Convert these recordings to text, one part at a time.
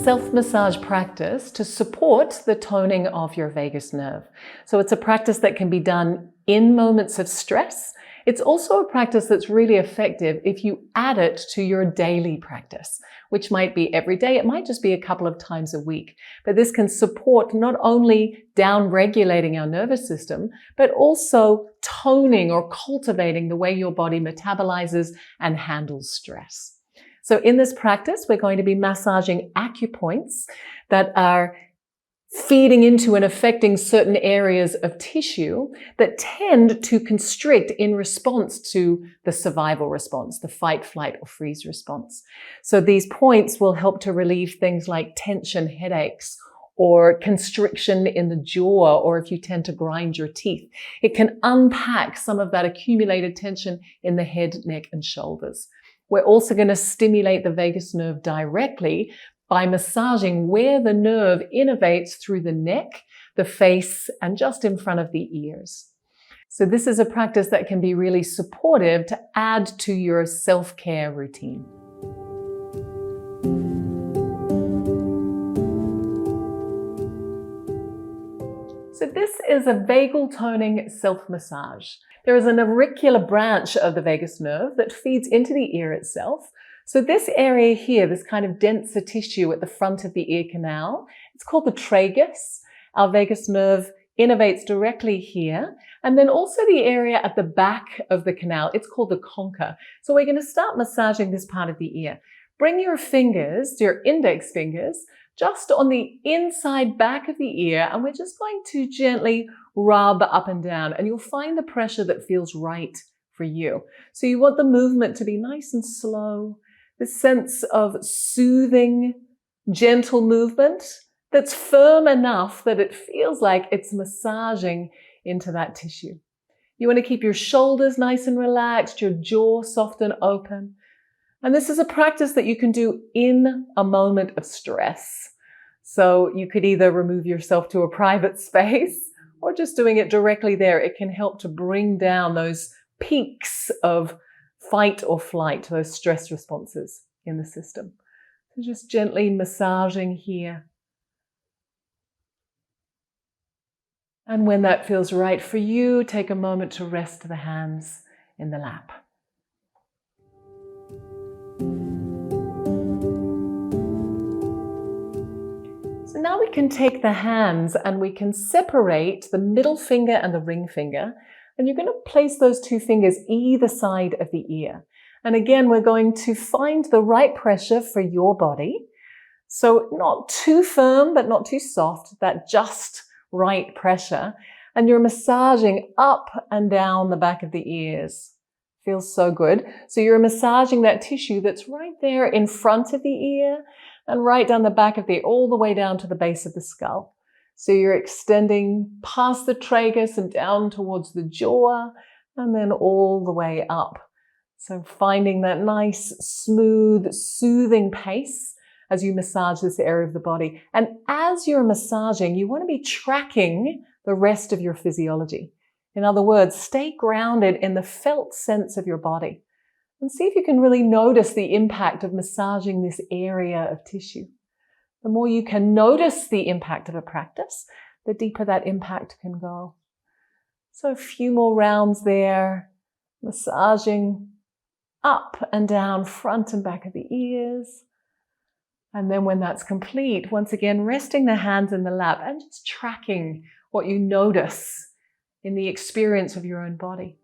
self-massage practice to support the toning of your vagus nerve. So it's a practice that can be done in moments of stress. It's also a practice that's really effective if you add it to your daily practice, which might be every day. It might just be a couple of times a week. But this can support not only down-regulating our nervous system, but also toning or cultivating the way your body metabolizes and handles stress. So in this practice, we're going to be massaging acupoints that are feeding into and affecting certain areas of tissue that tend to constrict in response to the survival response, the fight, flight, or freeze response. So these points will help to relieve things like tension, headaches, or constriction in the jaw, or if you tend to grind your teeth. It can unpack some of that accumulated tension in the head, neck, and shoulders. We're also going to stimulate the vagus nerve directly by massaging where the nerve innervates through the neck, the face, and just in front of the ears. So this is a practice that can be really supportive to add to your self-care routine. So this is a vagal toning self-massage. There is an auricular branch of the vagus nerve that feeds into the ear itself. So this area here, this kind of denser tissue at the front of the ear canal, it's called the tragus. Our vagus nerve innervates directly here. And then also the area at the back of the canal, it's called the concha. So we're going to start massaging this part of the ear. Bring your fingers, your index fingers, just on the inside back of the ear, and we're just going to gently rub up and down, and you'll find the pressure that feels right for you. So you want the movement to be nice and slow, this sense of soothing, gentle movement that's firm enough that it feels like it's massaging into that tissue. You want to keep your shoulders nice and relaxed, your jaw soft and open. And this is a practice that you can do in a moment of stress. So you could either remove yourself to a private space or just doing it directly there. It can help to bring down those peaks of fight or flight, those stress responses in the system. So just gently massaging here. And when that feels right for you, take a moment to rest the hands in the lap. So now we can take the hands and we can separate the middle finger and the ring finger. And you're going to place those two fingers either side of the ear. And again, we're going to find the right pressure for your body. So not too firm, but not too soft, that just right pressure. And you're massaging up and down the back of the ears. Feels so good. So you're massaging that tissue that's right there in front of the ear and right down the back of the ear, all the way down to the base of the skull. So you're extending past the tragus and down towards the jaw and then all the way up. So finding that nice, smooth, soothing pace as you massage this area of the body. And as you're massaging, you want to be tracking the rest of your physiology. In other words, stay grounded in the felt sense of your body and see if you can really notice the impact of massaging this area of tissue. The more you can notice the impact of a practice, the deeper that impact can go. So a few more rounds there, massaging up and down, front and back of the ears. And then when that's complete, once again, resting the hands in the lap and just tracking what you notice in the experience of your own body.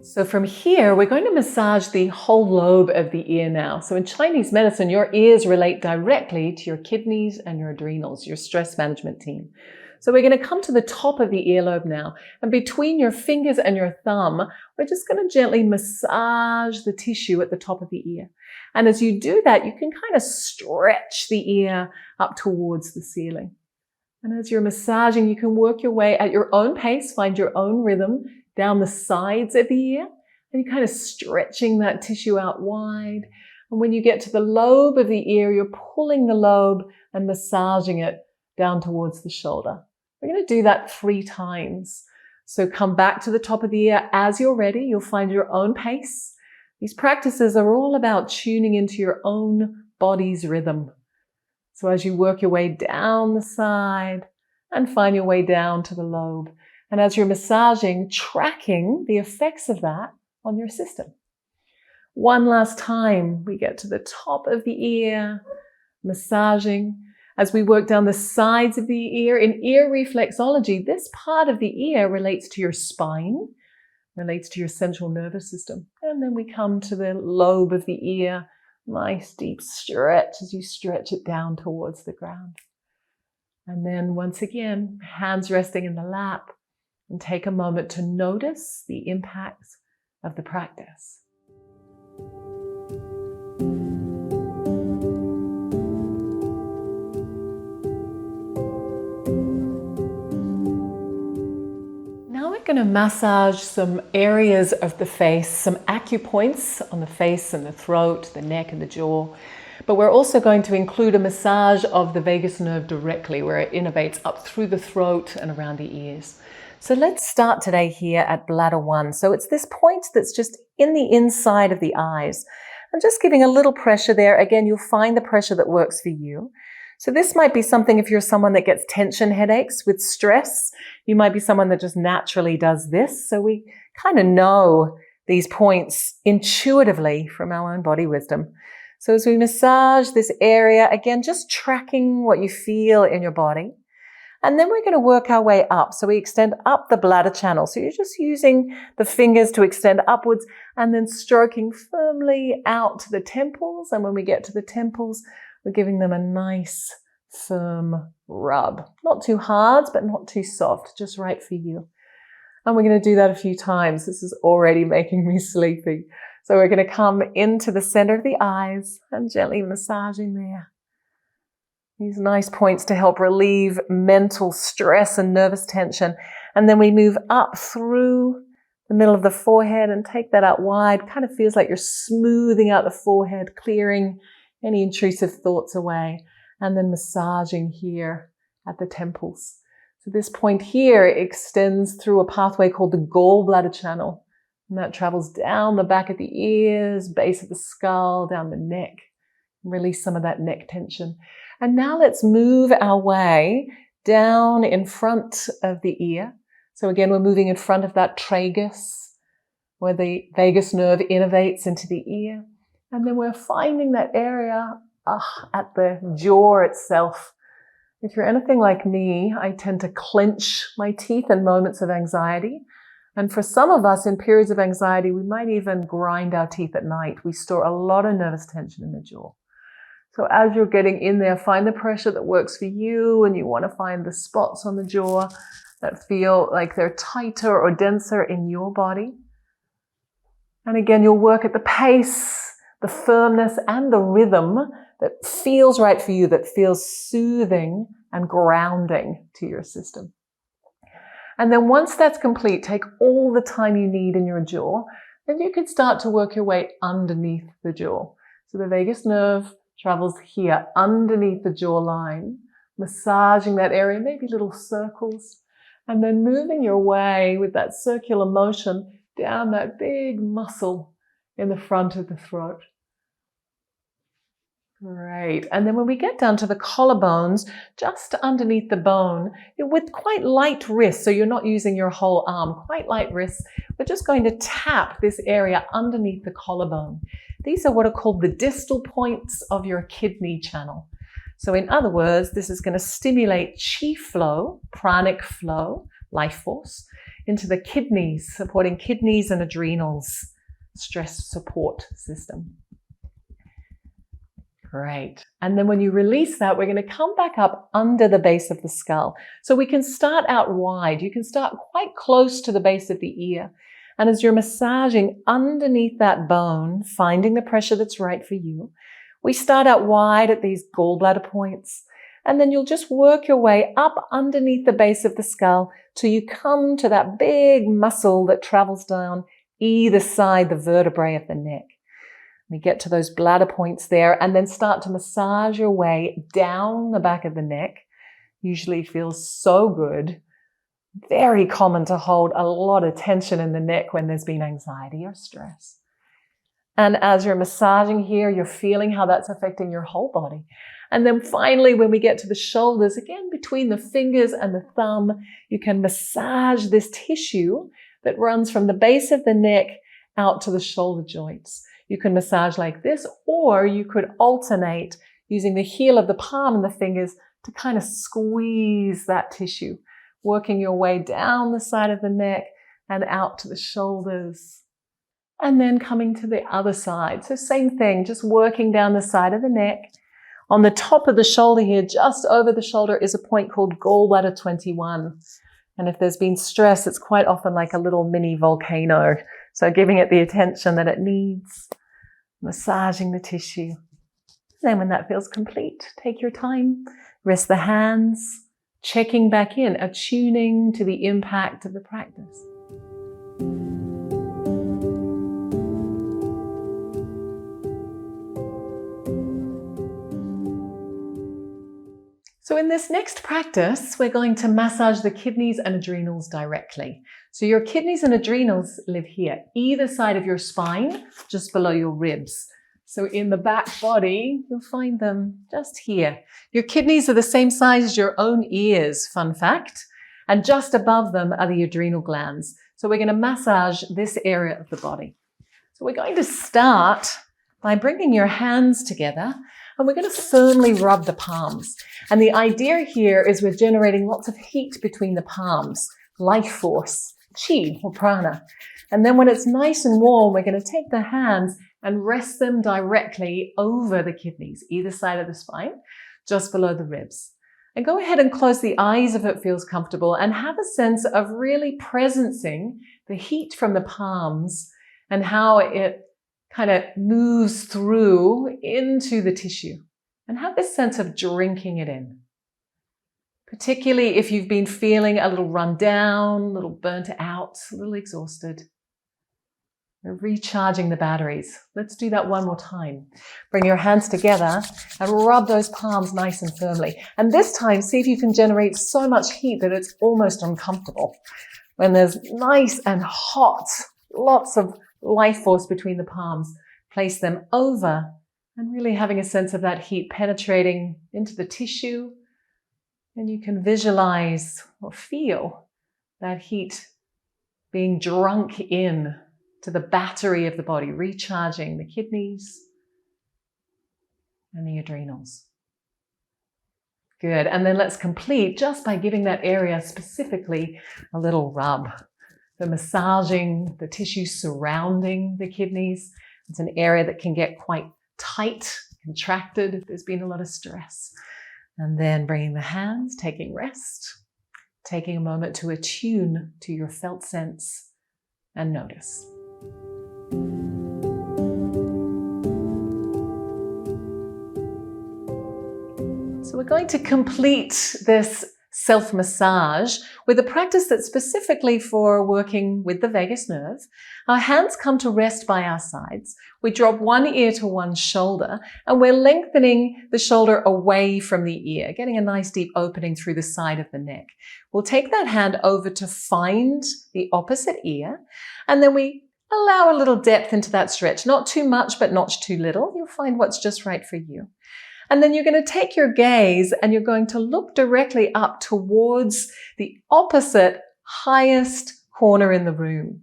So from here, we're going to massage the whole lobe of the ear now. So in Chinese medicine, your ears relate directly to your kidneys and your adrenals, your stress management team. So we're going to come to the top of the earlobe now. And between your fingers and your thumb, we're just going to gently massage the tissue at the top of the ear. And as you do that, you can kind of stretch the ear up towards the ceiling. And as you're massaging, you can work your way at your own pace, find your own rhythm down the sides of the ear. And you're kind of stretching that tissue out wide. And when you get to the lobe of the ear, you're pulling the lobe and massaging it down towards the shoulder. We're going to do that 3 times. So come back to the top of the ear as you're ready. You'll find your own pace. These practices are all about tuning into your own body's rhythm. So as you work your way down the side and find your way down to the lobe, and as you're massaging, tracking the effects of that on your system. One last time, we get to the top of the ear, massaging. As we work down the sides of the ear, in ear reflexology, this part of the ear relates to your spine, relates to your central nervous system. And then we come to the lobe of the ear. Nice deep stretch as you stretch it down towards the ground. And then once again, hands resting in the lap, and take a moment to notice the impacts of the practice. Now we're going to massage some areas of the face, some acupoints on the face and the throat, the neck and the jaw. But we're also going to include a massage of the vagus nerve directly, where it innervates up through the throat and around the ears. So let's start today here at bladder 1. So it's this point that's just in the inside of the eyes. I'm just giving a little pressure there. Again, you'll find the pressure that works for you. So this might be something if you're someone that gets tension headaches with stress. You might be someone that just naturally does this. So we kind of know these points intuitively from our own body wisdom. So as we massage this area, again, just tracking what you feel in your body. And then we're going to work our way up. So we extend up the bladder channel. So you're just using the fingers to extend upwards and then stroking firmly out to the temples. And when we get to the temples, we're giving them a nice, firm rub. Not too hard, but not too soft, just right for you. And we're going to do that a few times. This is already making me sleepy. So we're going to come into the center of the eyes and gently massaging there. These nice points to help relieve mental stress and nervous tension. And then we move up through the middle of the forehead and take that out wide. Kind of feels like you're smoothing out the forehead, clearing any intrusive thoughts away. And then massaging here at the temples. So this point here extends through a pathway called the gallbladder channel. And that travels down the back of the ears, base of the skull, down the neck. Release some of that neck tension. And now let's move our way down in front of the ear. So again, we're moving in front of that tragus, where the vagus nerve innervates into the ear. And then we're finding that area at the jaw itself. If you're anything like me, I tend to clench my teeth in moments of anxiety. And for some of us in periods of anxiety, we might even grind our teeth at night. We store a lot of nervous tension in the jaw. So as you're getting in there, find the pressure that works for you, and you want to find the spots on the jaw that feel like they're tighter or denser in your body. And again, you'll work at the pace, the firmness, and the rhythm that feels right for you, that feels soothing and grounding to your system. And then once that's complete, take all the time you need in your jaw, then you can start to work your way underneath the jaw. So the vagus nerve travels here underneath the jawline, massaging that area, maybe little circles, and then moving your way with that circular motion down that big muscle in the front of the throat. Great. And then when we get down to the collarbones, just underneath the bone, with quite light wrists, so you're not using your whole arm, quite light wrists, we're just going to tap this area underneath the collarbone. These are what are called the distal points of your kidney channel. So in other words, this is going to stimulate chi flow, pranic flow, life force, into the kidneys, supporting kidneys and adrenals, stress support system. Great. And then when you release that, we're going to come back up under the base of the skull. So we can start out wide. You can start quite close to the base of the ear. And as you're massaging underneath that bone, finding the pressure that's right for you, we start out wide at these gallbladder points. And then you'll just work your way up underneath the base of the skull till you come to that big muscle that travels down either side the vertebrae of the neck. We get to those bladder points there and then start to massage your way down the back of the neck. Usually feels so good Very common to hold a lot of tension in the neck when there's been anxiety or stress. And as you're massaging here, you're feeling how that's affecting your whole body. And then finally, when we get to the shoulders, again, between the fingers and the thumb, you can massage this tissue that runs from the base of the neck out to the shoulder joints. You can massage like this, or you could alternate using the heel of the palm and the fingers to kind of squeeze that tissue, working your way down the side of the neck and out to the shoulders. And then coming to the other side. So same thing, just working down the side of the neck. On the top of the shoulder here, just over the shoulder, is a point called gallbladder 21. And if there's been stress, it's quite often like a little mini volcano. So giving it the attention that it needs, massaging the tissue. Then when that feels complete, take your time, rest the hands, checking back in, attuning to the impact of the practice. So in this next practice, we're going to massage the kidneys and adrenals directly. So your kidneys and adrenals live here, either side of your spine, just below your ribs. So in the back body, you'll find them just here. Your kidneys are the same size as your own ears, fun fact. And just above them are the adrenal glands. So we're going to massage this area of the body. So we're going to start by bringing your hands together, and we're going to firmly rub the palms. And the idea here is we're generating lots of heat between the palms, life force, chi or prana. And then when it's nice and warm, we're going to take the hands and rest them directly over the kidneys, either side of the spine, just below the ribs. And go ahead and close the eyes if it feels comfortable, and have a sense of really presencing the heat from the palms and how it kind of moves through into the tissue, and have this sense of drinking it in. Particularly if you've been feeling a little run down, a little burnt out, a little exhausted. We're recharging the batteries. Let's do that one more time. Bring your hands together and rub those palms nice and firmly. And this time, see if you can generate so much heat that it's almost uncomfortable. When there's nice and hot, lots of life force between the palms, place them over and really having a sense of that heat penetrating into the tissue. And you can visualize or feel that heat being drunk in to the battery of the body, recharging the kidneys and the adrenals. Good. And then let's complete just by giving that area specifically a little rub. So massaging the tissue surrounding the kidneys. It's an area that can get quite tight, contracted if there's been a lot of stress. And then bringing the hands, taking rest, taking a moment to attune to your felt sense and notice. So we're going to complete this self-massage with a practice that's specifically for working with the vagus nerve. Our hands come to rest by our sides. We drop one ear to one shoulder, and we're lengthening the shoulder away from the ear, getting a nice deep opening through the side of the neck. We'll take that hand over to find the opposite ear, and then we allow a little depth into that stretch. Not too much, but not too little. You'll find what's just right for you. And then you're going to take your gaze and you're going to look directly up towards the opposite highest corner in the room.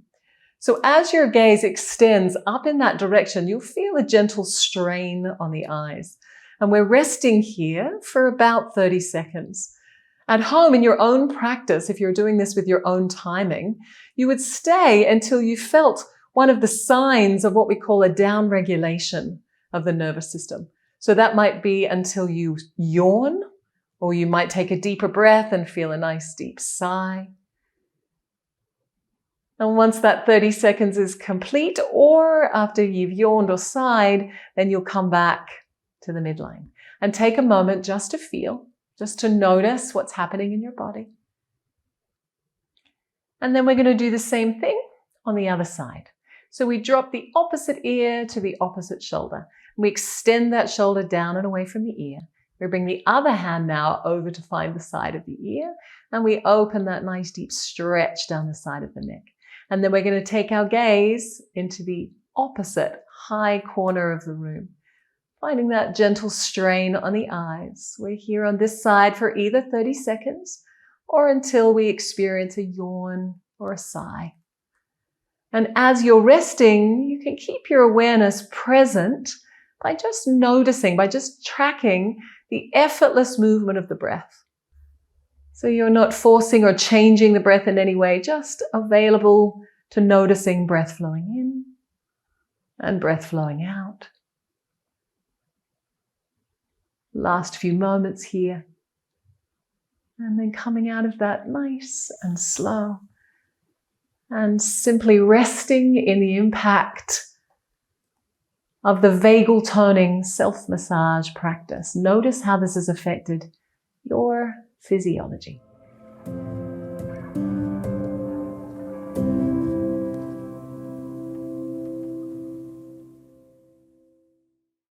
So as your gaze extends up in that direction, you'll feel a gentle strain on the eyes. And we're resting here for about 30 seconds. At home, in your own practice, if you're doing this with your own timing, you would stay until you felt one of the signs of what we call a downregulation of the nervous system. So that might be until you yawn, or you might take a deeper breath and feel a nice deep sigh. And once that 30 seconds is complete, or after you've yawned or sighed, then you'll come back to the midline and take a moment just to feel, just to notice what's happening in your body. And then we're going to do the same thing on the other side. So we drop the opposite ear to the opposite shoulder. We extend that shoulder down and away from the ear. We bring the other hand now over to find the side of the ear, and we open that nice deep stretch down the side of the neck. And then we're going to take our gaze into the opposite high corner of the room, finding that gentle strain on the eyes. We're here on this side for either 30 seconds or until we experience a yawn or a sigh. And as you're resting, you can keep your awareness present by just noticing, by just tracking the effortless movement of the breath. So you're not forcing or changing the breath in any way, just available to noticing breath flowing in and breath flowing out. Last few moments here. And then coming out of that nice and slow. And simply resting in the impact of the vagal toning self-massage practice. Notice how this has affected your physiology.